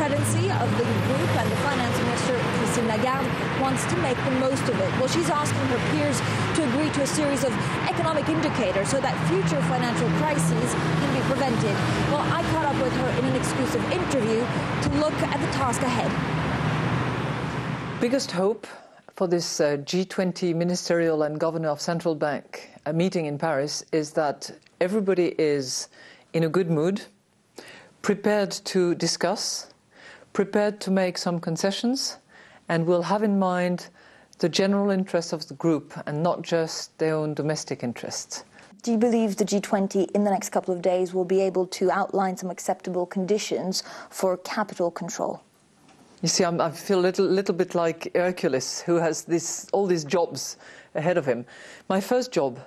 presidency of the group, and the Finance Minister Christine Lagarde wants to make the most of it. Well, she's asking her peers to agree to a series of economic indicators so that future financial crises can be prevented. Well, I caught up with her in an exclusive interview to look at the task ahead. Biggest hope for this G20 Ministerial and Governor of Central Bank meeting in Paris is that everybody is in a good mood, prepared to discuss, prepared to make some concessions, and will have in mind the general interests of the group and not just their own domestic interests. Do you believe the G20 in the next couple of days will be able to outline some acceptable conditions for capital control? You see, I feel a little bit like Hercules, who has all these jobs ahead of him. My first job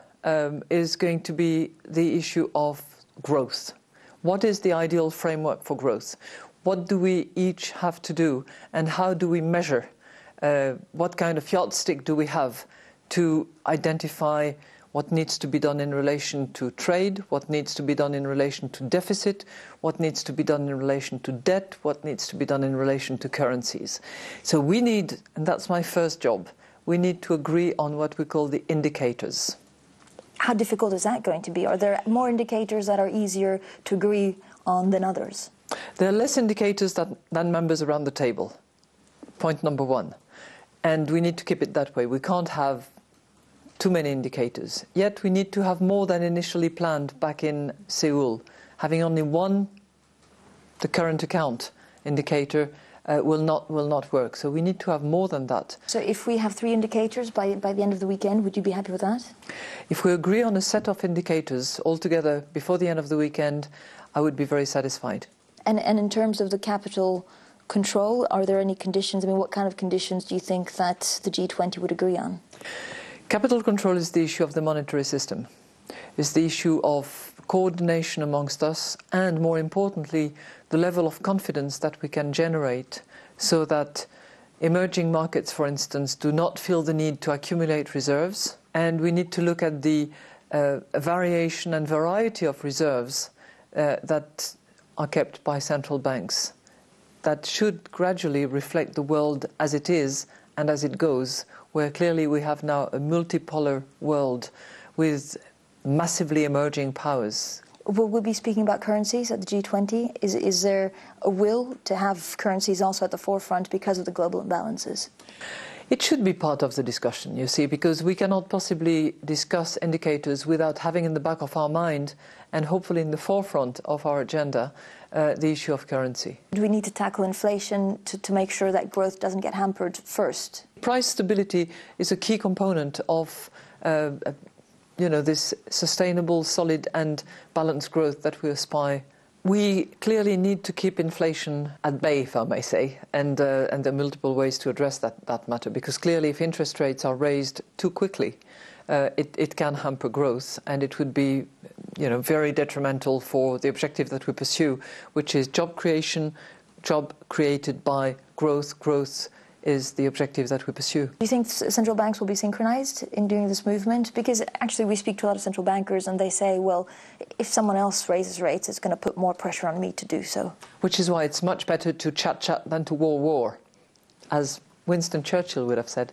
is going to be the issue of growth. What is the ideal framework for growth? What do we each have to do, and how do we measure? What kind of yardstick do we have to identify what needs to be done in relation to trade, what needs to be done in relation to deficit, what needs to be done in relation to debt, what needs to be done in relation to currencies. So we need, and that's my first job, we need to agree on what we call the indicators. How difficult is that going to be? Are there more indicators that are easier to agree on than others? There are less indicators than members around the table, point number one. And we need to keep it that way. We can't have too many indicators. Yet we need to have more than initially planned back in Seoul. Having only one, the current account indicator, will not work. So we need to have more than that. So if we have 3 indicators by the end of the weekend, would you be happy with that? If we agree on a set of indicators altogether before the end of the weekend, I would be very satisfied. And in terms of the capital control, are there any conditions? I mean, what kind of conditions do you think that the G20 would agree on? Capital control is the issue of the monetary system. It's the issue of coordination amongst us and, more importantly, the level of confidence that we can generate so that emerging markets, for instance, do not feel the need to accumulate reserves. And we need to look at the variation and variety of reserves that are kept by central banks. That should gradually reflect the world as it is and as it goes, where clearly we have now a multipolar world with massively emerging powers. Will we be speaking about currencies at the G20? Is there a will to have currencies also at the forefront because of the global imbalances? It should be part of the discussion, you see, because we cannot possibly discuss indicators without having in the back of our mind and hopefully in the forefront of our agenda the issue of currency. Do we need to tackle inflation to make sure that growth doesn't get hampered first? Price stability is a key component of this sustainable, solid and balanced growth that we aspire. We clearly need to keep inflation at bay, if I may say, and there are multiple ways to address that matter, because clearly if interest rates are raised too quickly, it can hamper growth, and it would be very detrimental for the objective that we pursue, which is job creation, job created by growth. Growth is the objective that we pursue. Do you think central banks will be synchronized in doing this movement? Because actually we speak to a lot of central bankers and they say, well, if someone else raises rates, it's going to put more pressure on me to do so. Which is why it's much better to chat than to war, as Winston Churchill would have said.